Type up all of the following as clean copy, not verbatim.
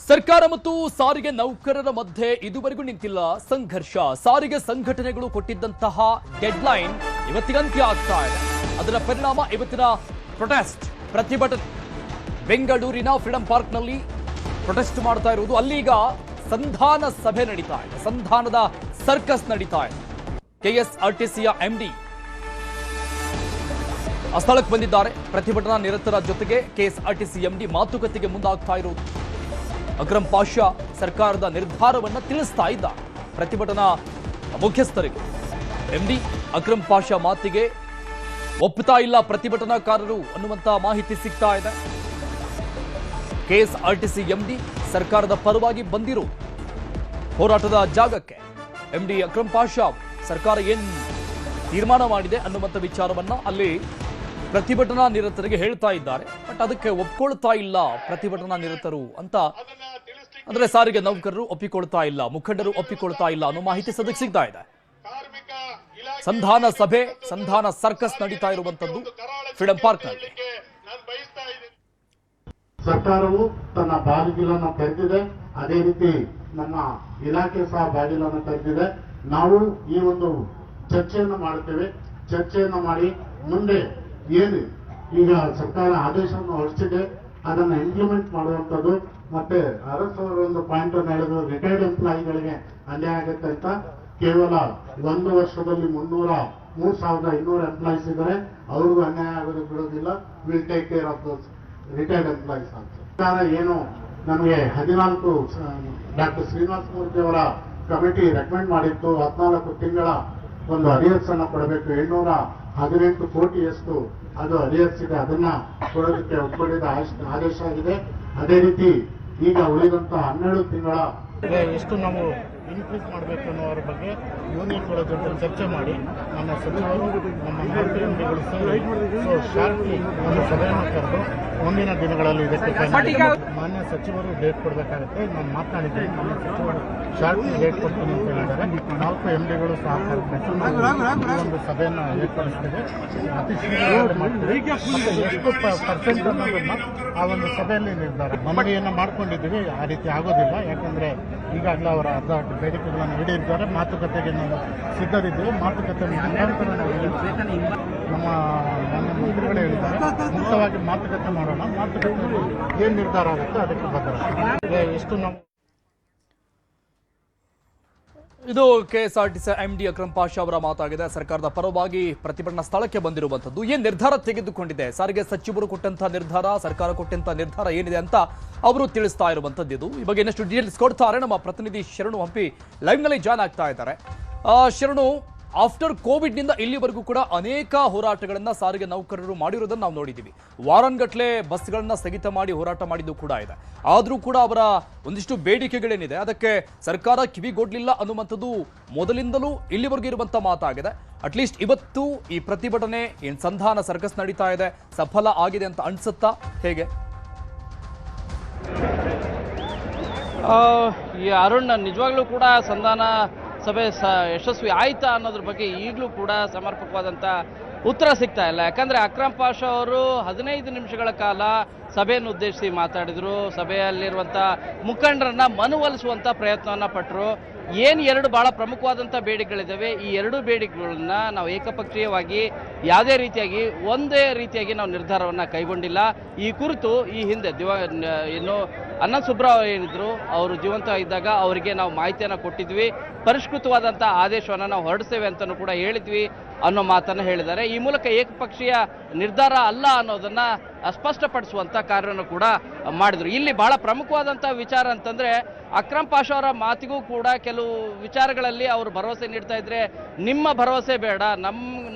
ಸರ್ಕಾರ ಮತ್ತು ಸಾರಿಗೆ ನೌಕರರ ಮಧ್ಯೆ ಇದುವರೆಗೂ ನಿಂತಿಲ್ಲ ಸಂಘರ್ಷ. ಸಾರಿಗೆ ಸಂಘಟನೆಗಳು ಕೊಟ್ಟಿದ್ದಂತಹ ಡೆಡ್ಲೈನ್ ಇವತ್ತಿಗಂತ್ಯ ಆಗ್ತಾ ಇದೆ. ಅದರ ಪರಿಣಾಮ ಇವತ್ತಿನ ಪ್ರತಿಭಟನೆ ಬೆಂಗಳೂರಿನ ಫ್ರೀಡಂ ಪಾರ್ಕ್ನಲ್ಲಿ ಪ್ರೊಟೆಸ್ಟ್ ಮಾಡ್ತಾ ಇರುವುದು. ಅಲ್ಲೀಗ ಸಂಧಾನ ಸಭೆ ನಡೀತಾ ಇದೆ, ಸಂಧಾನದ ಸರ್ಕಸ್ ನಡೀತಾ ಇದೆ. ಕೆಎಸ್ಆರ್ಟಿಸಿಯ ಎಂಡಿ ಆ ಸ್ಥಳಕ್ಕೆ ಬಂದಿದ್ದಾರೆ. ಪ್ರತಿಭಟನಾ ನಿರತರ ಜೊತೆಗೆ ಕೆಎಸ್ಆರ್ಟಿಸಿ ಎಂಡಿ ಮಾತುಕತೆಗೆ ಮುಂದಾಗ್ತಾ ಇರುವುದು. ಅಕ್ರಮ್ ಪಾಷಾ ಸರ್ಕಾರದ ನಿರ್ಧಾರವನ್ನು ತಿಳಿಸ್ತಾ ಇದ್ದ ಪ್ರತಿಭಟನಾ ಮುಖ್ಯಸ್ಥರಿಗೆ. ಎಂಡಿ ಅಕ್ರಮ್ ಪಾಷಾ ಮಾತಿಗೆ ಒಪ್ಪುತ್ತಾ ಇಲ್ಲ ಪ್ರತಿಭಟನಾಕಾರರು ಅನ್ನುವಂತ ಮಾಹಿತಿ ಸಿಗ್ತಾ ಇದೆ. ಕೆಎಸ್ಆರ್ಟಿಸಿ ಎಂಡಿ ಸರ್ಕಾರದ ಪರವಾಗಿ ಬಂದಿರೋ ಹೋರಾಟದ ಜಾಗಕ್ಕೆ ಎಂಡಿ ಅಕ್ರಮ್ ಪಾಷಾ ಸರ್ಕಾರ ಏನ್ ತೀರ್ಮಾನ ಮಾಡಿದೆ ಅನ್ನುವಂಥ ವಿಚಾರವನ್ನ ಅಲ್ಲಿ ಪ್ರತಿಭಟನಾ ನಿರತರಿಗೆ ಹೇಳ್ತಾ ಇದ್ದಾರೆ. ಬಟ್ ಅದಕ್ಕೆ ಒಪ್ಕೊಳ್ತಾ ಇಲ್ಲ ಪ್ರತಿಭಟನಾ ನಿರತರು ಅಂತ, ಅಂದ್ರೆ ಸಾರಿಗೆ ನೌಕರರು ಒಪ್ಪಿಕೊಳ್ತಾ ಇಲ್ಲ, ಮುಖಂಡರು ಒಪ್ಪಿಕೊಳ್ತಾ ಇಲ್ಲ ಅನ್ನೋ ಮಾಹಿತಿ ಸದ್ಯಕ್ಕೆ ಸಿಗ್ತಾ ಇದೆ. ಸಂಧಾನ ಸಭೆ, ಸಂಧಾನ ಸರ್ಕಸ್ ನಡೀತಾ ಇರುವಂತದ್ದು ಫ್ರೀಡಂ ಪಾರ್ಕ್ ನಲ್ಲಿ. ಸರ್ಕಾರವು ತನ್ನ ಬಾಗಿಲನ್ನು ತೆರೆದಿದೆ, ಅದೇ ರೀತಿ ನಮ್ಮ ಇಲಾಖೆ ಸಹ ಬಾಗಿಲನ್ನು ತೆರೆದಿದೆ. ನಾವು ಈ ಒಂದು ಚರ್ಚೆಯನ್ನು ಮಾಡುತ್ತೇವೆ. ಚರ್ಚೆಯನ್ನು ಮಾಡಿ ಮುಂದೆ ಏನು ಈಗ ಸರ್ಕಾರ ಆದೇಶವನ್ನು ಹೊರಡಿಸಿದೆ ಅದನ್ನು ಇಂಪ್ಲಿಮೆಂಟ್ ಮಾಡುವಂಥದ್ದು. ಮತ್ತೆ ಒಂದು ಪಾಯಿಂಟ್ ಅನ್ನು ಹೇಳಿದ್ರು, ರಿಟೈರ್ಡ್ ಎಂಪ್ಲಾಯಿಗಳಿಗೆ ಅನ್ಯಾಯ ಆಗುತ್ತೆ ಅಂತ. ಕೇವಲ 1 ವರ್ಷದಲ್ಲಿ 3,200 ಎಂಪ್ಲಾಯೀಸ್ ಇದ್ದಾರೆ, ಅವ್ರಿಗೂ ಅನ್ಯಾಯ ಆಗೋದಕ್ಕೆ ಬಿಡೋದಿಲ್ಲ. Will take care of those retired employees ಅಂತ ಸರ್ಕಾರ ಏನು ನಮಗೆ 14 ಡಾಕ್ಟರ್ ಶ್ರೀನಿವಾಸ ಮೂರ್ತಿ ಅವರ ಕಮಿಟಿ ರೆಕಮೆಂಡ್ ಮಾಡಿತ್ತು. 14 ತಿಂಗಳ ಒಂದು ಅರಿಯರ್ಸ್ ಅನ್ನ ಕೊಡಬೇಕು. 718 ಕೋಟಿಯಷ್ಟು ಅದು ಅರಿಯರ್ಸ್ ಇದೆ, ಅದನ್ನ ಕೊಡೋದಕ್ಕೆ ಒಪ್ಪಿಕೊಂಡಿದ್ದ ಆದೇಶ ಆಗಿದೆ. ಅದೇ ರೀತಿ ಈಗ ಉಳಿದಂತ 12 ತಿಂಗಳ ಎಷ್ಟು ನಾವು ಇನ್ಕ್ರೀಸ್ ಮಾಡಬೇಕು ಅನ್ನೋದ್ರ ಬಗ್ಗೆ ಯೂನಿಯನ್ಗಳ ಜೊತೆ ಚರ್ಚೆ ಮಾಡಿ ನಮ್ಮ ಸಚಿವರು ನಮ್ಮ ನಾಯಕರುಗಳು ಸೇರಿ ಶಾರ್ಟ್ಲಿ ಒಂದು ಸಭೆಯನ್ನು ಕರೆದು ಮುಂದಿನ ದಿನಗಳಲ್ಲಿ ಇದಕ್ಕೆ ಮಾನ್ಯ ಸಚಿವರು ಡೇಟ್ ಕೊಡಬೇಕಾಗುತ್ತೆ. ನಾನು ಮಾತನಾಡಿದ್ದೀನಿ, ಮಾನ್ಯ ಸಚಿವರು ಶಾರ್ಟ್ಲಿ ಡೇಟ್ ಕೊಡ್ತೀನಿ ಅಂತ ಹೇಳಿದ್ದಾರೆ. 4 MDಗಳು ಸಹ ಒಂದು ಸಭೆಯನ್ನು ಏರ್ಪಡಿಸ್ತೇವೆ, ಅತಿ ಶೀಘ್ರವಾಗಿ ಮಾಡ್ತೀವಿ. ಮತ್ತು ಎಷ್ಟು ಪರ್ಸೆಂಟ್ ಅನ್ನೋದನ್ನ ಆ ಒಂದು ಸಭೆಯಲ್ಲಿ ನಿರ್ಧಾರ ಮನವಿಯನ್ನು ಮಾಡ್ಕೊಂಡಿದ್ದೀವಿ. ಆ ರೀತಿ ಆಗೋದಿಲ್ಲ, ಯಾಕಂದ್ರೆ ಈಗಾಗಲೇ ಅವರ ಅರ್ಧ ಬೇಡಿಕೆಗಳನ್ನು ಈಡೇರಿದ್ದಾರೆ. ಮಾತುಕತೆಗೆ ನಾವು ಸಿದ್ಧರಿದ್ದೇವೆ. ಮಾತುಕತೆ ಮುಖಾಂತರ ನಾವು ನಮ್ಮ ಮಂತ್ರಿಗಳೇ ಹೇಳಿದ್ದಾರೆ, ಮುಕ್ತವಾಗಿ ಮಾತುಕತೆ ಮಾಡೋಣ. ಮಾತುಕತೆಯಲ್ಲಿ ಏನು ನಿರ್ಧಾರ ಆಗುತ್ತೆ ಅದಕ್ಕೆ ಬದ್ಧ. ಎಷ್ಟು ನಾವು ಇದು ಕೆಎಸ್ಆರ್ಟಿಸಿ ಎಂಡಿ ಅಕ್ರಮ್ ಪಾಷಾ ಅವರ ಮಾತಾಗಿದೆ. ಸರ್ಕಾರದ ಪರವಾಗಿ ಪ್ರತಿಭಟನಾ ಸ್ಥಳಕ್ಕೆ ಬಂದಿರುವಂತದ್ದು. ಏನ್ ನಿರ್ಧಾರ ತೆಗೆದುಕೊಂಡಿದೆ ಸಾರಿಗೆ ಸಚಿವರು ಕೊಟ್ಟಂತಹ ನಿರ್ಧಾರ, ಸರ್ಕಾರ ಕೊಟ್ಟಂತಹ ನಿರ್ಧಾರ ಏನಿದೆ ಅಂತ ಅವರು ತಿಳಿಸ್ತಾ ಇರುವಂತದ್ದು ಇದು. ಈ ಬಗ್ಗೆ ಇನ್ನಷ್ಟು ಡೀಟೇಲ್ಸ್ ಕೊಡ್ತಾರೆ ನಮ್ಮ ಪ್ರತಿನಿಧಿ ಶರಣು ಹಂಪಿ ಲೈವ್ ನಲ್ಲಿ ಜಾಯ್ನ್ ಆಗ್ತಾ ಇದ್ದಾರೆ. ಶರಣು, ಆಫ್ಟರ್ ಕೋವಿಡ್ ನಿಂದ ಇಲ್ಲಿವರೆಗೂ ಕೂಡ ಅನೇಕ ಹೋರಾಟಗಳನ್ನ ಸಾರಿಗೆ ನೌಕರರು ಮಾಡಿರೋದನ್ನ ನಾವು ನೋಡಿದ್ದೀವಿ. ವಾರಾನ್ಗಟ್ಲೆ ಬಸ್ಗಳನ್ನ ಸ್ಥಗಿತ ಮಾಡಿ ಹೋರಾಟ ಮಾಡಿದ್ದು ಕೂಡ ಇದೆ. ಆದ್ರೂ ಕೂಡ ಅವರ ಒಂದಿಷ್ಟು ಬೇಡಿಕೆಗಳೇನಿದೆ ಅದಕ್ಕೆ ಸರ್ಕಾರ ಕಿವಿಗೊಡ್ಲಿಲ್ಲ ಅನ್ನುವಂಥದ್ದು ಮೊದಲಿಂದಲೂ ಇಲ್ಲಿವರೆಗೂ ಇರುವಂತ ಮಾತಾಗಿದೆ. ಅಟ್ಲೀಸ್ಟ್ ಇವತ್ತು ಈ ಪ್ರತಿಭಟನೆ ಏನ್ ಸಂಧಾನ ಸರ್ಕಸ್ ನಡೀತಾ ಇದೆ ಸಫಲ ಆಗಿದೆ ಅಂತ ಅನ್ಸುತ್ತಾ, ಹೇಗೆ? ಅರುಣ್, ನಿಜವಾಗ್ಲೂ ಕೂಡ ಸಂಧಾನ ಸಭೆ ಯಶಸ್ವಿ ಆಯ್ತಾ ಅನ್ನೋದ್ರ ಬಗ್ಗೆ ಈಗಲೂ ಕೂಡ ಸಮರ್ಪಕವಾದಂಥ ಉತ್ತರ ಸಿಗ್ತಾ ಇಲ್ಲ. ಯಾಕಂದರೆ ಅಕ್ರಮ್ ಪಾಷಾ ಅವರು 15 ನಿಮಿಷಗಳ ಕಾಲ ಸಭೆಯನ್ನು ಉದ್ದೇಶಿಸಿ ಮಾತಾಡಿದರು. ಸಭೆಯಲ್ಲಿರುವಂಥ ಮುಖಂಡರನ್ನ ಮನವೊಲಿಸುವಂಥ ಪ್ರಯತ್ನವನ್ನು ಪಟ್ಟರು. ಏನು 2 ಭಾಳ ಪ್ರಮುಖವಾದಂಥ ಬೇಡಿಕೆಗಳಿದ್ದಾವೆ, ಈ 2 ಬೇಡಿಕೆಗಳನ್ನ ನಾವು ಏಕಪಕ್ಷೀಯವಾಗಿ ಯಾವುದೇ ರೀತಿಯಾಗಿ ಒಂದೇ ರೀತಿಯಾಗಿ ನಾವು ನಿರ್ಧಾರವನ್ನು ಕೈಗೊಂಡಿಲ್ಲ. ಈ ಕುರಿತು ಈ ಹಿಂದೆ ಇನ್ನು ಅನಂತ್ ಸುಬ್ರಾವ್ ಏನಿದ್ರು, ಅವರು ಜೀವಂತ ಇದ್ದಾಗ ಅವರಿಗೆ ನಾವು ಮಾಹಿತಿಯನ್ನು ಕೊಟ್ಟಿದ್ವಿ. ಪರಿಷ್ಕೃತವಾದಂಥ ಆದೇಶವನ್ನು ನಾವು ಹೊರಡಿಸ್ತೇವೆ ಅಂತಲೂ ಕೂಡ ಹೇಳಿದ್ವಿ ಅನ್ನೋ ಮಾತನ್ನು ಹೇಳಿದ್ದಾರೆ. ಈ ಮೂಲಕ ಏಕಪಕ್ಷೀಯ ನಿರ್ಧಾರ ಅಲ್ಲ ಅನ್ನೋದನ್ನು ಸ್ಪಷ್ಟಪಡಿಸುವಂಥ ಕಾರ್ಯವನ್ನು ಕೂಡ ಮಾಡಿದರು. ಇಲ್ಲಿ ಬಹಳ ಪ್ರಮುಖವಾದಂಥ ವಿಚಾರ ಅಂತಂದರೆ ಅಕ್ರಮ್ ಪಾಷಾ ಅವರ ಮಾತಿಗೂ ಕೂಡ ಕೆಲವು ವಿಚಾರಗಳಲ್ಲಿ ಅವರು ಭರವಸೆ ನೀಡ್ತಾ ಇದ್ರೆ, ನಿಮ್ಮ ಭರವಸೆ ಬೇಡ,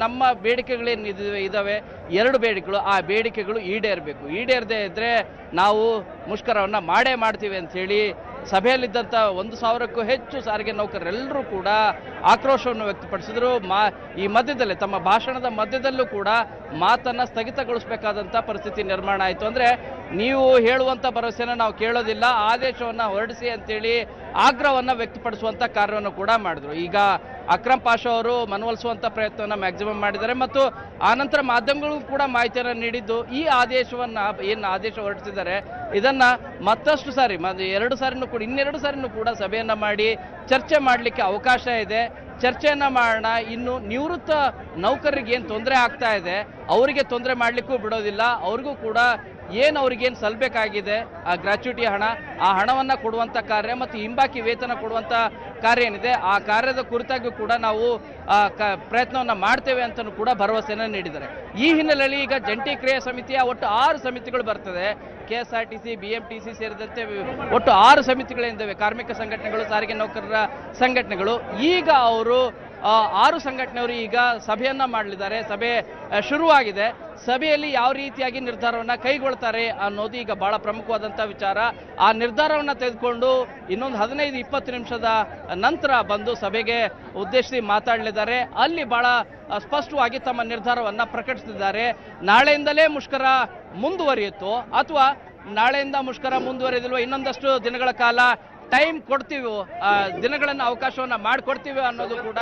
ನಮ್ಮ ಬೇಡಿಕೆಗಳೇನು ಇದ್ದಾವೆ 2 ಬೇಡಿಕೆಗಳು, ಆ ಬೇಡಿಕೆಗಳು ಈಡೇರಬೇಕು. ಈಡೇರದೇ ಇದ್ದರೆ ನಾವು ಮುಷ್ಕರವನ್ನು ಮಾಡೇ ಮಾಡ್ತೀವಿ ಅಂಥೇಳಿ ಸಭೆಯಲ್ಲಿದ್ದಂಥ 1,000ಕ್ಕೂ ಹೆಚ್ಚು ಸಾರಿಗೆ ನೌಕರರೆಲ್ಲರೂ ಕೂಡ ಆಕ್ರೋಶವನ್ನು ವ್ಯಕ್ತಪಡಿಸಿದರು. ಈ ಮಧ್ಯದಲ್ಲೇ ತಮ್ಮ ಭಾಷಣದ ಮಧ್ಯದಲ್ಲೂ ಕೂಡ ಮಾತನ್ನು ಸ್ಥಗಿತಗೊಳಿಸಬೇಕಾದಂಥ ಪರಿಸ್ಥಿತಿ ನಿರ್ಮಾಣ ಆಯಿತು. ಅಂದರೆ ನೀವು ಹೇಳುವಂಥ ಭರವಸೆನ ನಾವು ಕೇಳೋದಿಲ್ಲ, ಆದೇಶವನ್ನು ಹೊರಡಿಸಿ ಅಂತೇಳಿ ಆಗ್ರಹವನ್ನು ವ್ಯಕ್ತಪಡಿಸುವಂಥ ಕಾರ್ಯವನ್ನು ಕೂಡ ಮಾಡಿದ್ರು. ಈಗ ಅಕ್ರಮ್ ಪಾಷಾ ಅವರು ಮನವೊಲಿಸುವಂಥ ಪ್ರಯತ್ನವನ್ನು ಮ್ಯಾಕ್ಸಿಮಮ್ ಮಾಡಿದ್ದಾರೆ ಮತ್ತು ಆನಂತರ ಮಾಧ್ಯಮಗಳಿಗೂ ಕೂಡ ಮಾಹಿತಿಯನ್ನು ನೀಡಿದ್ದು ಈ ಆದೇಶವನ್ನು ಏನು ಆದೇಶ ಹೊರಡಿಸಿದ್ದಾರೆ ಇದನ್ನು ಮತ್ತಷ್ಟು ಸಾರಿ 2 ಸಾರಿನೂ ಕೂಡ ಇನ್ನೆರಡು ಸಾರಿನೂ ಕೂಡ ಸಭೆಯನ್ನು ಮಾಡಿ ಚರ್ಚೆ ಮಾಡಲಿಕ್ಕೆ ಅವಕಾಶ ಇದೆ. ಚರ್ಚೆಯನ್ನು ಮಾಡೋಣ. ಇನ್ನು ನಿವೃತ್ತ ನೌಕರರಿಗೆ ಏನು ತೊಂದರೆ ಆಗ್ತಾ ಇದೆ ಅವರಿಗೆ ತೊಂದರೆ ಮಾಡಲಿಕ್ಕೂ ಬಿಡೋದಿಲ್ಲ. ಅವ್ರಿಗೂ ಕೂಡ ಅವ್ರಿಗೇನು ಸಲ್ಲಬೇಕಾಗಿದೆ ಆ ಗ್ರಾಚ್ಯುಟಿ ಹಣ, ಆ ಹಣವನ್ನು ಕೊಡುವಂಥ ಕಾರ್ಯ ಮತ್ತು ಹಿಂಬಾಕಿ ವೇತನ ಕೊಡುವಂಥ ಕಾರ್ಯ ಏನಿದೆ ಆ ಕಾರ್ಯದ ಕುರಿತಾಗಿಯೂ ಕೂಡ ನಾವು ಪ್ರಯತ್ನವನ್ನು ಮಾಡ್ತೇವೆ ಅಂತಲೂ ಕೂಡ ಭರವಸೆಯನ್ನು ನೀಡಿದ್ದಾರೆ. ಈ ಹಿನ್ನೆಲೆಯಲ್ಲಿ ಈಗ ಜಂಟಿ ಕ್ರಿಯಾ ಸಮಿತಿಯ ಒಟ್ಟು 6 ಸಮಿತಿಗಳು ಬರ್ತದೆ. KSRTC, BMTC ಸೇರಿದಂತೆ ಒಟ್ಟು 6 ಸಮಿತಿಗಳಿದ್ದಾವೆ. ಕಾರ್ಮಿಕ ಸಂಘಟನೆಗಳು, ಸಾರಿಗೆ ನೌಕರರ ಸಂಘಟನೆಗಳು. ಈಗ ಅವರು 6 ಸಂಘಟನೆಯವರು ಈಗ ಸಭೆಯನ್ನ ಮಾಡಲಿದ್ದಾರೆ. ಸಭೆ ಶುರುವಾಗಿದೆ. ಸಭೆಯಲ್ಲಿ ಯಾವ ರೀತಿಯಾಗಿ ನಿರ್ಧಾರವನ್ನು ಕೈಗೊಳ್ತಾರೆ ಅನ್ನೋದು ಈಗ ಬಹಳ ಪ್ರಮುಖವಾದಂಥ ವಿಚಾರ. ಆ ನಿರ್ಧಾರವನ್ನು ತೆಗೆದುಕೊಂಡು ಇನ್ನೊಂದು 15-20 ನಿಮಿಷದ ನಂತರ ಬಂದು ಸಭೆಗೆ ಉದ್ದೇಶಿಸಿ ಮಾತಾಡಲಿದ್ದಾರೆ. ಅಲ್ಲಿ ಬಹಳ ಸ್ಪಷ್ಟವಾಗಿ ತಮ್ಮ ನಿರ್ಧಾರವನ್ನು ಪ್ರಕಟಿಸಿದ್ದಾರೆ. ನಾಳೆಯಿಂದಲೇ ಮುಷ್ಕರ ಮುಂದುವರಿಯುತ್ತೋ ಅಥವಾ ನಾಳೆಯಿಂದ ಮುಷ್ಕರ ಮುಂದುವರಿದಿಲ್ವೋ, ಇನ್ನೊಂದಷ್ಟು ದಿನಗಳ ಕಾಲ ಟೈಮ್ ಕೊಡ್ತೀವಿ, ದಿನಗಳನ್ನು ಅವಕಾಶವನ್ನು ಮಾಡಿಕೊಡ್ತೀವಿ ಅನ್ನೋದು ಕೂಡ,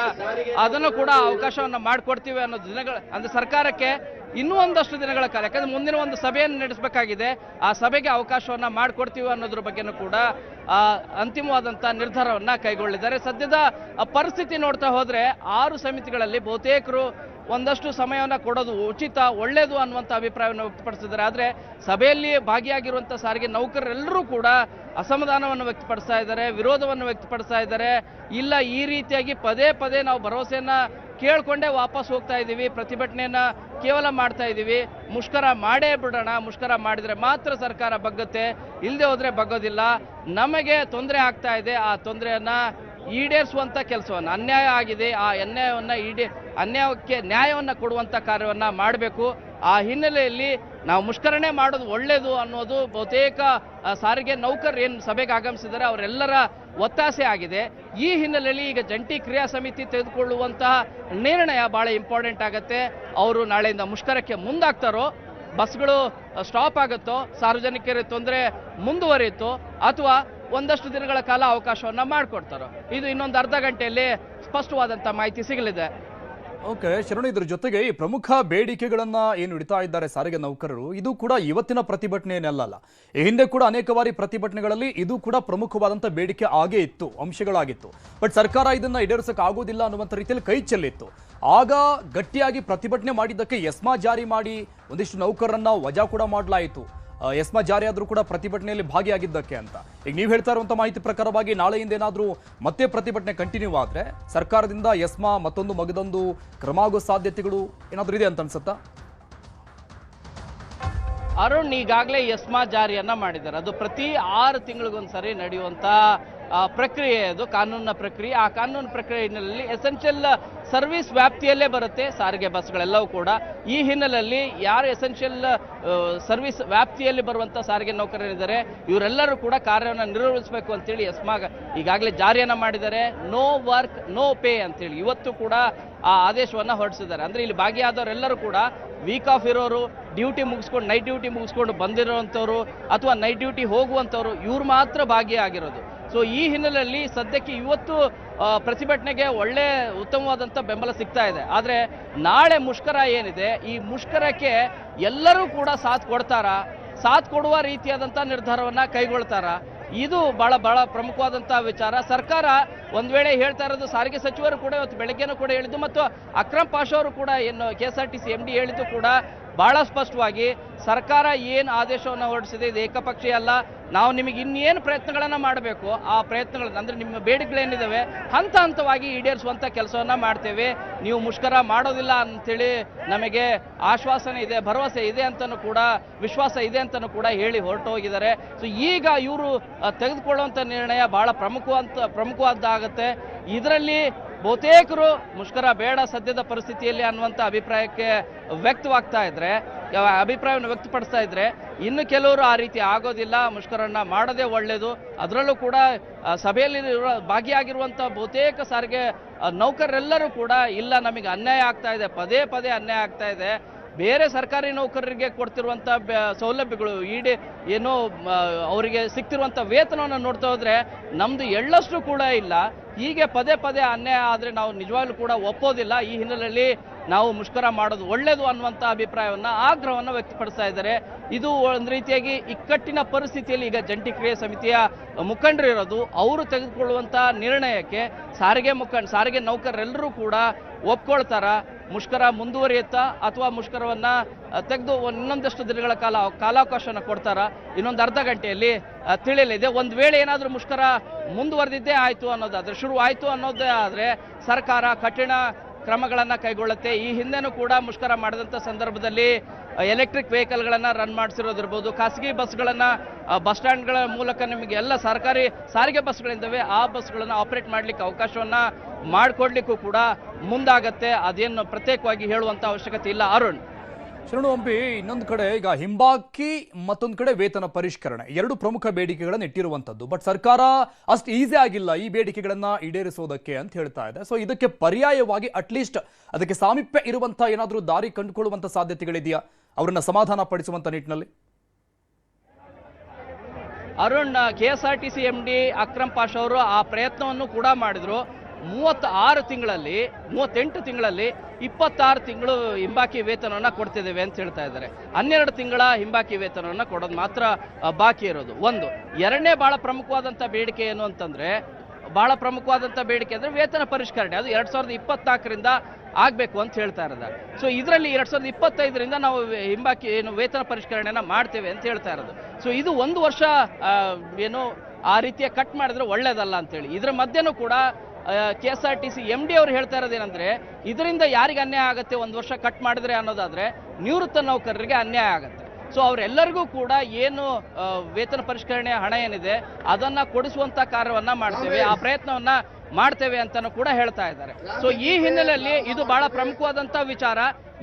ಅದನ್ನು ಕೂಡ ಅವಕಾಶವನ್ನು ಮಾಡಿಕೊಡ್ತೀವಿ ಅನ್ನೋದು ದಿನಗಳ ಅಂದರೆ ಸರ್ಕಾರಕ್ಕೆ ಇನ್ನೂ ಒಂದಷ್ಟು ದಿನಗಳ ಕಾಲ, ಯಾಕಂದ್ರೆ ಮುಂದಿನ ಒಂದು ಸಭೆಯನ್ನು ನಡೆಸಬೇಕಾಗಿದೆ. ಆ ಸಭೆಗೆ ಅವಕಾಶವನ್ನು ಮಾಡಿಕೊಡ್ತೀವಿ ಅನ್ನೋದ್ರ ಬಗ್ಗೆನೂ ಕೂಡ ಅಂತಿಮವಾದಂಥ ನಿರ್ಧಾರವನ್ನು ಕೈಗೊಳ್ಳಿದ್ದಾರೆ. ಸದ್ಯದ ಪರಿಸ್ಥಿತಿ ನೋಡ್ತಾ ಹೋದರೆ 6 ಸಮಿತಿಗಳಲ್ಲಿ ಬಹುತೇಕರು ಒಂದಷ್ಟು ಸಮಯವನ್ನು ಕೊಡೋದು ಉಚಿತ, ಒಳ್ಳೆಯದು ಅನ್ನುವಂಥ ಅಭಿಪ್ರಾಯವನ್ನು ವ್ಯಕ್ತಪಡಿಸಿದ್ದಾರೆ. ಆದರೆ ಸಭೆಯಲ್ಲಿ ಭಾಗಿಯಾಗಿರುವಂಥ ಸಾರಿಗೆ ನೌಕರರೆಲ್ಲರೂ ಕೂಡ ಅಸಮಾಧಾನವನ್ನು ವ್ಯಕ್ತಪಡಿಸ್ತಾ ಇದ್ದಾರೆ, ವಿರೋಧವನ್ನು ವ್ಯಕ್ತಪಡಿಸ್ತಾ ಇದ್ದಾರೆ. ಇಲ್ಲ, ಈ ರೀತಿಯಾಗಿ ಪದೇ ಪದೇ ನಾವು ಭರವಸೆಯನ್ನು ಕೇಳಿಕೊಂಡೇ ವಾಪಸ್ ಹೋಗ್ತಾ ಇದ್ದೀವಿ, ಪ್ರತಿಭಟನೆಯನ್ನು ಕೇವಲ ಮಾಡ್ತಾ ಇದ್ದೀವಿ, ಮುಷ್ಕರ ಮಾಡೇ ಬಿಡೋಣ, ಮುಷ್ಕರ ಮಾಡಿದರೆ ಮಾತ್ರ ಸರ್ಕಾರ ಬಗ್ಗುತ್ತೆ, ಇಲ್ಲದೆ ಹೋದರೆ ಬಗ್ಗೋದಿಲ್ಲ, ನಮಗೆ ತೊಂದರೆ ಆಗ್ತಾ ಇದೆ, ಆ ತೊಂದರೆಯನ್ನು ಈಡೇರಿಸುವಂಥ ಕೆಲಸವನ್ನು, ಅನ್ಯಾಯ ಆಗಿದೆ ಆ ಅನ್ಯಾಯವನ್ನು ಅನ್ಯಾಯಕ್ಕೆ ನ್ಯಾಯವನ್ನು ಕೊಡುವಂಥ ಕಾರ್ಯವನ್ನು ಮಾಡಬೇಕು. ಆ ಹಿನ್ನೆಲೆಯಲ್ಲಿ ನಾವು ಮುಷ್ಕರಣೆ ಮಾಡೋದು ಒಳ್ಳೆಯದು ಅನ್ನೋದು ಬಹುತೇಕ ಸಾರಿಗೆ ನೌಕರರು ಏನು ಸಭೆಗೆ ಆಗಮಿಸಿದ್ದಾರೆ ಅವರೆಲ್ಲರ ಒತ್ತಾಸೆ ಆಗಿದೆ. ಈ ಹಿನ್ನೆಲೆಯಲ್ಲಿ ಈಗ ಜಂಟಿ ಕ್ರಿಯಾ ಸಮಿತಿ ತೆಗೆದುಕೊಳ್ಳುವಂತಹ ನಿರ್ಣಯ ಭಾಳ ಇಂಪಾರ್ಟೆಂಟ್ ಆಗುತ್ತೆ. ಅವರು ನಾಳೆಯಿಂದ ಮುಷ್ಕರಕ್ಕೆ ಮುಂದಾಗ್ತಾರೋ, ಬಸ್ಗಳು ಸ್ಟಾಪ್ ಆಗುತ್ತೋ, ಸಾರ್ವಜನಿಕರಿಗೆ ತೊಂದರೆ ಮುಂದುವರಿಯುತ್ತೋ, ಅಥವಾ ಒಂದಷ್ಟು ದಿನಗಳ ಕಾಲ ಅವಕಾಶವನ್ನು ಮಾಡಿಕೊಡ್ತಾರೋ, ಇದು ಇನ್ನೊಂದು ಅರ್ಧ ಗಂಟೆಯಲ್ಲಿ ಸ್ಪಷ್ಟವಾದಂಥ ಮಾಹಿತಿ ಸಿಗಲಿದೆ. ಓಕೆ ಶರಣು, ಇದ್ರ ಜೊತೆಗೆ ಈ ಪ್ರಮುಖ ಬೇಡಿಕೆಗಳನ್ನ ಏನು ಇಡ್ತಾ ಇದ್ದಾರೆ ಸಾರಿಗೆ ನೌಕರರು, ಇದು ಕೂಡ ಇವತ್ತಿನ ಪ್ರತಿಭಟನೆ ಏನಲ್ಲ. ಈ ಹಿಂದೆ ಕೂಡ ಅನೇಕ ಬಾರಿ ಪ್ರತಿಭಟನೆಗಳಲ್ಲಿ ಇದು ಕೂಡ ಪ್ರಮುಖವಾದಂಥ ಬೇಡಿಕೆ ಆಗೇ ಇತ್ತು, ಅಂಶಗಳಾಗಿತ್ತು. ಬಟ್ ಸರ್ಕಾರ ಇದನ್ನ ಈಡೇರಿಸಕ್ಕೆ ಆಗೋದಿಲ್ಲ ಅನ್ನುವಂಥ ರೀತಿಯಲ್ಲಿ ಕೈ ಚೆಲ್ಲಿತ್ತು. ಆಗ ಗಟ್ಟಿಯಾಗಿ ಪ್ರತಿಭಟನೆ ಮಾಡಿದ್ದಕ್ಕೆ ಎಸ್ಮಾ ಜಾರಿ ಮಾಡಿ ಒಂದಿಷ್ಟು ನೌಕರರನ್ನ ವಜಾ ಕೂಡ ಮಾಡಲಾಯಿತು. ಎಸ್ಮಾ ಜಾರಿ ಆದರೂ ಕೂಡ ಪ್ರತಿಭಟನೆಯಲ್ಲಿ ಭಾಗಿಯಾಗಿದ್ದಕ್ಕೆ ಅಂತ. ಈಗ ನೀವು ಹೇಳ್ತಾ ಇರುವಂಥ ಮಾಹಿತಿ ಪ್ರಕಾರವಾಗಿ ನಾಳೆಯಿಂದ ಏನಾದರೂ ಮತ್ತೆ ಪ್ರತಿಭಟನೆ ಕಂಟಿನ್ಯೂ ಆದರೆ ಸರ್ಕಾರದಿಂದ ಎಸ್ಮಾ ಮಗದೊಂದು ಕ್ರಮ ಆಗೋ ಸಾಧ್ಯತೆಗಳು ಏನಾದರೂ ಇದೆ ಅಂತ ಅನ್ಸುತ್ತಾ? ಅರುಣ್, ಈಗಾಗಲೇ ಎಸ್ಮಾ ಜಾರಿಯನ್ನ ಮಾಡಿದ್ದಾರೆ. ಅದು ಪ್ರತಿ 6 ತಿಂಗಳಿಗೊಂದ್ಸರಿ ನಡೆಯುವಂಥ ಪ್ರಕ್ರಿಯೆ, ಅದು ಕಾನೂನಿನ ಪ್ರಕ್ರಿಯೆ. ಆ ಕಾನೂನು ಪ್ರಕ್ರಿಯೆ ಹಿನ್ನೆಲೆಯಲ್ಲಿ ಎಸೆನ್ಷಿಯಲ್ ಸರ್ವಿಸ್ ವ್ಯಾಪ್ತಿಯಲ್ಲೇ ಬರುತ್ತೆ ಸಾರಿಗೆ ಬಸ್ಗಳೆಲ್ಲವೂ ಕೂಡ. ಈ ಹಿನ್ನೆಲೆಯಲ್ಲಿ ಯಾರು ಎಸೆನ್ಷಿಯಲ್ ಸರ್ವಿಸ್ ವ್ಯಾಪ್ತಿಯಲ್ಲಿ ಬರುವಂಥ ಸಾರಿಗೆ ನೌಕರರಿದ್ದಾರೆ ಇವರೆಲ್ಲರೂ ಕೂಡ ಕಾರ್ಯವನ್ನು ನಿರ್ವಹಿಸಬೇಕು ಅಂತೇಳಿ ಎಸ್ಮಾ ಈಗಾಗಲೇ ಜಾರಿಯನ್ನು ಮಾಡಿದ್ದಾರೆ. ನೋ ವರ್ಕ್ ನೋ ಪೇ ಅಂತೇಳಿ ಇವತ್ತು ಕೂಡ ಆ ಆದೇಶವನ್ನು ಹೊರಡಿಸಿದ್ದಾರೆ. ಅಂದರೆ ಇಲ್ಲಿ ಭಾಗಿಯಾದವರೆಲ್ಲರೂ ಕೂಡ ವೀಕ್ ಆಫ್ ಇರೋರು, ಡ್ಯೂಟಿ ಮುಗಿಸ್ಕೊಂಡು ನೈಟ್ ಡ್ಯೂಟಿ ಮುಗಿಸ್ಕೊಂಡು ಬಂದಿರೋವಂಥವ್ರು ಅಥವಾ ನೈಟ್ ಡ್ಯೂಟಿ ಹೋಗುವಂಥವ್ರು, ಇವ್ರು ಮಾತ್ರ ಭಾಗಿಯಾಗಿರೋದು. ಸೊ ಈ ಹಿನ್ನೆಲೆಯಲ್ಲಿ ಸದ್ಯಕ್ಕೆ ಇವತ್ತು ಪ್ರತಿಭಟನೆಗೆ ಒಳ್ಳೆ ಉತ್ತಮವಾದಂಥ ಬೆಂಬಲ ಸಿಗ್ತಾ ಇದೆ. ಆದರೆ ನಾಳೆ ಮುಷ್ಕರ ಏನಿದೆ, ಈ ಮುಷ್ಕರಕ್ಕೆ ಎಲ್ಲರೂ ಕೂಡ ಸಾಥ್ ಕೊಡ್ತಾರಾ, ಸಾಥ್ ಕೊಡುವ ರೀತಿಯಾದಂಥ ನಿರ್ಧಾರವನ್ನು ಕೈಗೊಳ್ತಾರಾ, ಇದು ಬಹಳ ಪ್ರಮುಖವಾದಂಥ ವಿಚಾರ. ಸರ್ಕಾರ ಒಂದು ವೇಳೆ ಹೇಳ್ತಾ ಇರೋದು, ಸಾರಿಗೆ ಸಚಿವರು ಕೂಡ ಇವತ್ತು ಬೆಳಗ್ಗೆನೂ ಕೂಡ ಹೇಳಿದ್ದು ಮತ್ತು ಅಕ್ರಮ್ ಪಾಷಾ ಅವರು ಕೂಡ ಏನು KSRTC MD ಹೇಳಿದ್ದು ಕೂಡ ಬಹಳ ಸ್ಪಷ್ಟವಾಗಿ, ಸರ್ಕಾರ ಏನು ಆದೇಶವನ್ನು ಹೊರಡಿಸಿದೆ ಇದು ಏಕಪಕ್ಷೀಯ ಅಲ್ಲ, ನಾವು ನಿಮಗೆ ಇನ್ನೇನು ಪ್ರಯತ್ನಗಳನ್ನು ಮಾಡಬೇಕು ಆ ಪ್ರಯತ್ನಗಳನ್ನು, ಅಂದರೆ ನಿಮ್ಮ ಬೇಡಿಕೆಗಳೇನಿದ್ದಾವೆ ಹಂತ ಹಂತವಾಗಿ ಈಡೇರಿಸುವಂಥ ಕೆಲಸವನ್ನು ಮಾಡ್ತೇವೆ, ನೀವು ಮುಷ್ಕರ ಮಾಡೋದಿಲ್ಲ ಅಂಥೇಳಿ ನಮಗೆ ಆಶ್ವಾಸನೆ ಇದೆ, ಭರವಸೆ ಇದೆ ಅಂತಲೂ ಕೂಡ, ವಿಶ್ವಾಸ ಇದೆ ಅಂತಲೂ ಕೂಡ ಹೇಳಿ ಹೊರಟು ಹೋಗಿದ್ದಾರೆ. ಸೊ ಈಗ ಇವರು ತೆಗೆದುಕೊಳ್ಳುವಂಥ ನಿರ್ಣಯ ಬಹಳ ಪ್ರಮುಖವಾದಾಗುತ್ತೆ. ಇದರಲ್ಲಿ ಬಹುತೇಕರು ಮುಷ್ಕರ ಬೇಡ ಸದ್ಯದ ಪರಿಸ್ಥಿತಿಯಲ್ಲಿ ಅನ್ನುವಂಥ ಅಭಿಪ್ರಾಯಕ್ಕೆ ಅಭಿಪ್ರಾಯವನ್ನು ವ್ಯಕ್ತಪಡಿಸ್ತಾ ಇದ್ರೆ, ಇನ್ನು ಕೆಲವರು ಆ ರೀತಿ ಆಗೋದಿಲ್ಲ, ಮುಷ್ಕರನ್ನ ಮಾಡೋದೇ ಒಳ್ಳೆಯದು. ಅದರಲ್ಲೂ ಕೂಡ ಸಭೆಯಲ್ಲಿ ಭಾಗಿಯಾಗಿರುವಂಥ ಬಹುತೇಕ ಸಾರಿಗೆ ನೌಕರರೆಲ್ಲರೂ ಕೂಡ ಇಲ್ಲ, ನಮಗೆ ಅನ್ಯಾಯ ಆಗ್ತಾ ಇದೆ, ಪದೇ ಪದೇ ಅನ್ಯಾಯ ಆಗ್ತಾ ಇದೆ, ಬೇರೆ ಸರ್ಕಾರಿ ನೌಕರರಿಗೆ ಕೊಡ್ತಿರುವಂಥ ಸೌಲಭ್ಯಗಳು ಏನೋ ಅವರಿಗೆ ಸಿಗ್ತಿರುವಂಥ ವೇತನವನ್ನು ನೋಡ್ತಾ ಹೋದ್ರೆ ನಮ್ದು ಎಳ್ಳಷ್ಟು ಕೂಡ ಇಲ್ಲ. ಹೀಗೆ ಪದೇ ಪದೇ ಅನ್ಯಾಯ ಆದರೆ ನಾವು ನಿಜವಾಗ್ಲೂ ಕೂಡ ಒಪ್ಪೋದಿಲ್ಲ. ಈ ಹಿನ್ನೆಲೆಯಲ್ಲಿ ನಾವು ಮುಷ್ಕರ ಮಾಡೋದು ಒಳ್ಳೆಯದು ಅನ್ನುವಂಥ ಅಭಿಪ್ರಾಯವನ್ನು, ಆಗ್ರಹವನ್ನು ವ್ಯಕ್ತಪಡಿಸ್ತಾ ಇದ್ದಾರೆ. ಇದು ಒಂದು ರೀತಿಯಾಗಿ ಇಕ್ಕಟ್ಟಿನ ಪರಿಸ್ಥಿತಿಯಲ್ಲಿ ಈಗ ಜಂಟಿ ಕ್ರಿಯಾ ಸಮಿತಿಯ ಮುಖಂಡರು ಇರೋದು, ಅವರು ತೆಗೆದುಕೊಳ್ಳುವಂಥ ನಿರ್ಣಯಕ್ಕೆ ಸಾರಿಗೆ ನೌಕರರೆಲ್ಲರೂ ಕೂಡ ಒಪ್ಕೊಳ್ತಾರ? ಮುಷ್ಕರ ಮುಂದುವರಿಯುತ್ತಾ ಅಥವಾ ಮುಷ್ಕರವನ್ನು ತೆಗೆದು ಇನ್ನೊಂದಷ್ಟು ದಿನಗಳ ಕಾಲಾವಕಾಶವನ್ನು ಕೊಡ್ತಾರ? ಇನ್ನೊಂದು ಅರ್ಧ ಗಂಟೆಯಲ್ಲಿ ತಿಳಿಯಲಿದೆ. ಒಂದು ವೇಳೆ ಏನಾದರೂ ಮುಷ್ಕರ ಮುಂದುವರೆದಿದ್ದೇ ಆಯಿತು ಅನ್ನೋದಾದರೆ, ಶುರು ಆಯಿತು ಅನ್ನೋದೇ ಆದರೆ ಸರ್ಕಾರ ಕಠಿಣ ಕ್ರಮಗಳನ್ನು ಕೈಗೊಳ್ಳುತ್ತೆ. ಈ ಹಿಂದೆನೂ ಕೂಡ ಮುಷ್ಕರ ಮಾಡಿದಂಥ ಸಂದರ್ಭದಲ್ಲಿ ಎಲೆಕ್ಟ್ರಿಕ್ ವೆಹಿಕಲ್ಗಳನ್ನು ರನ್ ಮಾಡಿಸಿರೋದಿರ್ಬೋದು, ಖಾಸಗಿ ಬಸ್ಗಳನ್ನು ಬಸ್ ಸ್ಟ್ಯಾಂಡ್ಗಳ ಮೂಲಕ ನಿಮಗೆ ಎಲ್ಲ ಸರ್ಕಾರಿ ಸಾರಿಗೆ ಬಸ್ಗಳಿದ್ದಾವೆ, ಆ ಬಸ್ಗಳನ್ನು ಆಪರೇಟ್ ಮಾಡಲಿಕ್ಕೆ ಅವಕಾಶವನ್ನು ಮಾಡಿಕೊಡ್ಲಿಕ್ಕೂ ಕೂಡ ಮುಂದಾಗತ್ತೆ. ಅದೇನು ಪ್ರತ್ಯೇಕವಾಗಿ ಹೇಳುವಂಥ ಅವಶ್ಯಕತೆ ಇಲ್ಲ. ಅರುಣ್, ಶರಣು ಹಂಪಿ, ಇನ್ನೊಂದು ಕಡೆ ಈಗ ಹಿಂಬಾಕಿ, ಮತ್ತೊಂದು ಕಡೆ ವೇತನ ಪರಿಷ್ಕರಣೆ, ಎರಡು ಪ್ರಮುಖ ಬೇಡಿಕೆಗಳನ್ನು ಇಟ್ಟಿರುವಂಥದ್ದು. ಬಟ್ ಸರ್ಕಾರ ಅಷ್ಟು ಈಸಿ ಆಗಿಲ್ಲ ಈ ಬೇಡಿಕೆಗಳನ್ನು ಈಡೇರಿಸೋದಕ್ಕೆ ಅಂತ ಹೇಳ್ತಾ ಇದೆ. ಸೊ ಇದಕ್ಕೆ ಪರ್ಯಾಯವಾಗಿ ಅಟ್ಲೀಸ್ಟ್ ಅದಕ್ಕೆ ಸಾಮೀಪ್ಯ ಇರುವಂಥ ಏನಾದರೂ ದಾರಿ ಕಂಡುಕೊಳ್ಳುವಂಥ ಸಾಧ್ಯತೆಗಳಿದೆಯಾ ಅವರನ್ನ ಸಮಾಧಾನ ಪಡಿಸುವಂಥ ನಿಟ್ಟಿನಲ್ಲಿ? ಅರುಣ್, KSRTC MD ಅಕ್ರಮ್ ಪಾಷಾ ಅವರು ಆ ಪ್ರಯತ್ನವನ್ನು ಕೂಡ ಮಾಡಿದ್ರು. 38 ತಿಂಗಳಲ್ಲಿ 26 ತಿಂಗಳು ಹಿಂಬಾಕಿ ವೇತನವನ್ನು ಕೊಡ್ತಿದ್ದೇವೆ ಅಂತ ಹೇಳ್ತಾ ಇದ್ದಾರೆ. 12 ತಿಂಗಳ ಹಿಂಬಾಕಿ ವೇತನವನ್ನು ಕೊಡೋದು ಮಾತ್ರ ಬಾಕಿ ಇರೋದು. ಒಂದು. ಎರಡನೇ ಬಹಳ ಪ್ರಮುಖವಾದಂಥ ಬೇಡಿಕೆ ಏನು ಅಂತಂದ್ರೆ, ವೇತನ ಪರಿಷ್ಕರಣೆ. ಅದು 2024ರಿಂದ ಆಗಬೇಕು ಅಂತ ಹೇಳ್ತಾ ಇರೋದು. ಸೊ ಇದರಲ್ಲಿ 2025ರಿಂದ ನಾವು ಹಿಂಬಾಕಿ ವೇತನ ಪರಿಷ್ಕರಣೆನ ಮಾಡ್ತೇವೆ ಅಂತ ಹೇಳ್ತಾ ಇರೋದು. ಸೊ ಇದು ಒಂದು ವರ್ಷ ಆ ರೀತಿಯ ಕಟ್ ಮಾಡಿದ್ರೆ ಒಳ್ಳೇದಲ್ಲ ಅಂತೇಳಿ. ಇದರ ಮಧ್ಯನೂ ಕೂಡ KSRTC MD ಅವರು ಹೇಳ್ತಾ ಇರೋದೇನೆಂದ್ರೆ, ಇದರಿಂದ ಯಾರಿಗೆ ಅನ್ಯಾಯ ಆಗುತ್ತೆ ಒಂದು ವರ್ಷ ಕಟ್ ಮಾಡಿದ್ರೆ ಅನ್ನೋದಾದ್ರೆ ನಿವೃತ್ತ ನೌಕರರಿಗೆ ಅನ್ಯಾಯ ಆಗುತ್ತೆ. ಸೊ ಅವರೆಲ್ಲರಿಗೂ ಕೂಡ ಏನು ವೇತನ ಪರಿಷ್ಕರಣೆ ಹಣ ಏನಿದೆ ಅದನ್ನ ಕೊಡಿಸುವಂತ ಕಾರ್ಯವನ್ನ ಮಾಡ್ತೇವೆ, ಆ ಪ್ರಯತ್ನವನ್ನ ಮಾಡ್ತೇವೆ ಅಂತಾನು ಕೂಡ ಹೇಳ್ತಾ ಇದ್ದಾರೆ. ಸೊ ಈ ಹಿನ್ನೆಲೆಯಲ್ಲಿ ಇದು ಬಹಳ ಪ್ರಮುಖವಾದಂತ ವಿಚಾರ.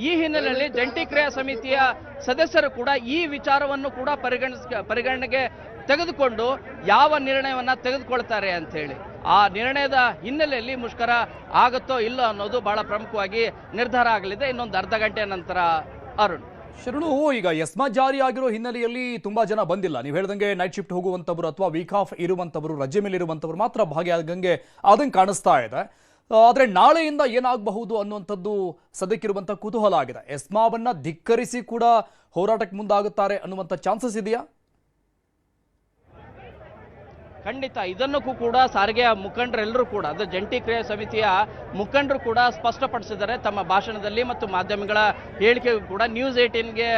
ಈ ಹಿನ್ನೆಲೆಯಲ್ಲಿ ಜಂಟಿ ಕ್ರಿಯಾ ಸಮಿತಿಯ ಸದಸ್ಯರು ಕೂಡ ಈ ವಿಚಾರವನ್ನು ಕೂಡ ಪರಿಗಣನೆಗೆ ತೆಗೆದುಕೊಂಡು ಯಾವ ನಿರ್ಣಯವನ್ನ ತೆಗೆದುಕೊಳ್ತಾರೆ ಅಂತ ಹೇಳಿ, ಆ ನಿರ್ಣಯದ ಹಿನ್ನೆಲೆಯಲ್ಲಿ ಮುಷ್ಕರ ಆಗುತ್ತೋ ಇಲ್ಲೋ ಅನ್ನೋದು ಬಹಳ ಪ್ರಮುಖವಾಗಿ ನಿರ್ಧಾರ ಆಗಲಿದೆ ಇನ್ನೊಂದು ಅರ್ಧ ಗಂಟೆ ನಂತರ. ಅರುಣ್, ಶರಣು, ಈಗ ಎಸ್ಮಾ ಜಾರಿ ಆಗಿರೋ ಹಿನ್ನೆಲೆಯಲ್ಲಿ ತುಂಬಾ ಜನ ಬಂದಿಲ್ಲ. ನೀವು ಹೇಳ್ದಂಗೆ ನೈಟ್ ಶಿಫ್ಟ್ ಹೋಗುವಂಥವ್ರು ಅಥವಾ ವೀಕ್ ಆಫ್ ಇರುವಂಥವ್ರು, ರಜೆ ಮೇಲೆ ಇರುವಂಥವ್ರು ಮಾತ್ರ ಭಾಗಿಯಾಗಂಗೆ ಆದಂಗೆ ಕಾಣಿಸ್ತಾ ಇದೆ. ಆದರೆ ನಾಳೆಯಿಂದ ಏನಾಗಬಹುದು ಅನ್ನುವಂಥದ್ದು ಸದ್ಯಕ್ಕಿರುವಂಥ ಕುತೂಹಲ ಆಗಿದೆ. ಎಸ್ಮಾವನ್ನ ಧಿಕ್ಕರಿಸಿ ಕೂಡ ಹೋರಾಟಕ್ಕೆ ಮುಂದಾಗುತ್ತಾರೆ ಅನ್ನುವಂಥ ಚಾನ್ಸಸ್ ಇದೆಯಾ? ಖಂಡಿತ. ಇದನ್ನು ಕೂಡ ಸಾರಿಗೆಯ ಮುಖಂಡರೆಲ್ಲರೂ ಕೂಡ, ಅದು ಜಂಟಿ ಕ್ರಿಯಾ ಸಮಿತಿಯ ಮುಖಂಡರು ಕೂಡ ಸ್ಪಷ್ಟಪಡಿಸಿದ್ದಾರೆ ತಮ್ಮ ಭಾಷಣದಲ್ಲಿ ಮತ್ತು ಮಾಧ್ಯಮಗಳ ಹೇಳಿಕೆಗೂ ಕೂಡ. ನ್ಯೂಸ್ 18ಗೆ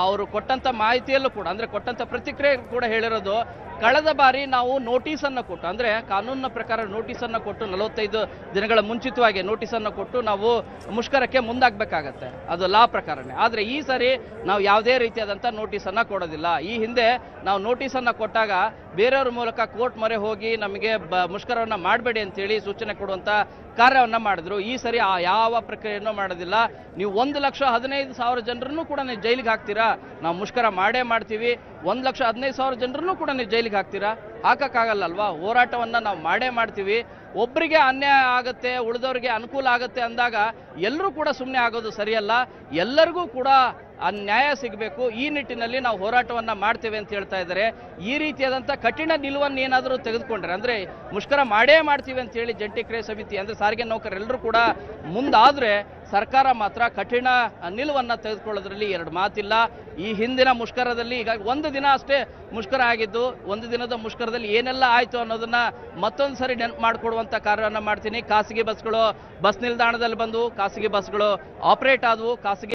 ಅವರು ಕೊಟ್ಟಂತ ಮಾಹಿತಿಯಲ್ಲೂ ಕೂಡ, ಅಂದ್ರೆ ಕೊಟ್ಟಂತ ಪ್ರತಿಕ್ರಿಯೆ ಕೂಡ ಹೇಳಿರೋದು, ಕಳೆದ ಬಾರಿ ನಾವು ನೋಟಿಸನ್ನು ಕೊಟ್ಟು, ಅಂದ್ರೆ ಕಾನೂನಿನ ಪ್ರಕಾರ ನೋಟಿಸನ್ನು ಕೊಟ್ಟು 45 ದಿನಗಳ ಮುಂಚಿತವಾಗಿ ನೋಟಿಸನ್ನು ಕೊಟ್ಟು ನಾವು ಮುಷ್ಕರಕ್ಕೆ ಮುಂದಾಗಬೇಕಾಗತ್ತೆ, ಅದು ಲಾ ಪ್ರಕಾರನೇ. ಆದರೆ ಈ ಸರಿ ನಾವು ಯಾವುದೇ ರೀತಿಯಾದಂಥ ನೋಟಿಸನ್ನು ಕೊಡೋದಿಲ್ಲ. ಈ ಹಿಂದೆ ನಾವು ನೋಟಿಸನ್ನು ಕೊಟ್ಟಾಗ ಬೇರೆಯವ್ರ ಮೂಲಕ ಕೋರ್ಟ್ ಮೊರೆ ಹೋಗಿ ನಮಗೆ ಮುಷ್ಕರವನ್ನು ಮಾಡಬೇಡಿ ಅಂತೇಳಿ ಸೂಚನೆ ಕೊಡುವಂಥ ಕಾರ್ಯವನ್ನು ಮಾಡಿದ್ರು. ಈ ಸರಿ ಆ ಯಾವ ಪ್ರಕ್ರಿಯೆಯನ್ನು ಮಾಡೋದಿಲ್ಲ. ನೀವು 1,15,000 ಜನರನ್ನು ಕೂಡ ನೀವು ಜೈಲಿಗೆ ಹಾಕ್ತೀರಾ? ನಾವು ಮುಷ್ಕರ ಮಾಡೇ ಮಾಡ್ತೀವಿ. 1,15,000 ಜನರನ್ನು ಕೂಡ ನೀವು ಜೈಲಿಗೆ ಹಾಕ್ತೀರಾ? ಹಾಕಕ್ಕಾಗಲ್ಲಲ್ವಾ? ಹೋರಾಟವನ್ನು ನಾವು ಮಾಡೇ ಮಾಡ್ತೀವಿ. ಒಬ್ಬರಿಗೆ ಅನ್ಯಾಯ ಆಗುತ್ತೆ, ಉಳಿದವರಿಗೆ ಅನುಕೂಲ ಆಗುತ್ತೆ ಅಂದಾಗ ಎಲ್ಲರೂ ಕೂಡ ಸುಮ್ಮನೆ ಆಗೋದು ಸರಿಯಲ್ಲ. ಎಲ್ಲರಿಗೂ ಕೂಡ ನ್ಯಾಯ ಸಿಗಬೇಕು. ಈ ನಿಟ್ಟಿನಲ್ಲಿ ನಾವು ಹೋರಾಟವನ್ನು ಮಾಡ್ತೇವೆ ಅಂತ ಹೇಳ್ತಾ ಇದ್ದಾರೆ. ಈ ರೀತಿಯಾದಂಥ ಕಠಿಣ ನಿಲುವನ್ನು ಏನಾದರೂ ತೆಗೆದುಕೊಂಡ್ರೆ, ಅಂದರೆ ಮುಷ್ಕರ ಮಾಡೇ ಮಾಡ್ತೀವಿ ಅಂತ ಹೇಳಿ ಜಂಟಿ ಕ್ರಿಯಾ ಸಮಿತಿ, ಅಂದರೆ ಸಾರಿಗೆ ನೌಕರರೆಲ್ಲರೂ ಕೂಡ ಮುಂದಾದರೆ ಸರ್ಕಾರ ಮಾತ್ರ ಕಠಿಣ ನಿಲುವನ್ನು ತೆಗೆದುಕೊಳ್ಳೋದ್ರಲ್ಲಿ ಎರಡು ಮಾತಿಲ್ಲ. ಈ ಹಿಂದಿನ ಮುಷ್ಕರದಲ್ಲಿ ಈಗ ಒಂದು ದಿನ ಅಷ್ಟೇ ಮುಷ್ಕರ ಆಗಿದ್ದು, ಒಂದು ದಿನದ ಮುಷ್ಕರದಲ್ಲಿ ಏನೆಲ್ಲ ಆಯಿತು ಅನ್ನೋದನ್ನ ಮತ್ತೊಂದು ಸರಿ ನೆನಪು ಮಾಡಿಕೊಡುವಂಥ ಕಾರ್ಯವನ್ನು ಮಾಡ್ತೀನಿ. ಖಾಸಗಿ ಬಸ್ಗಳು ಬಸ್ ನಿಲ್ದಾಣದಲ್ಲಿ ಬಂದು ಖಾಸಗಿ ಬಸ್ಗಳು ಆಪರೇಟ್ ಆದವು, ಖಾಸಗಿ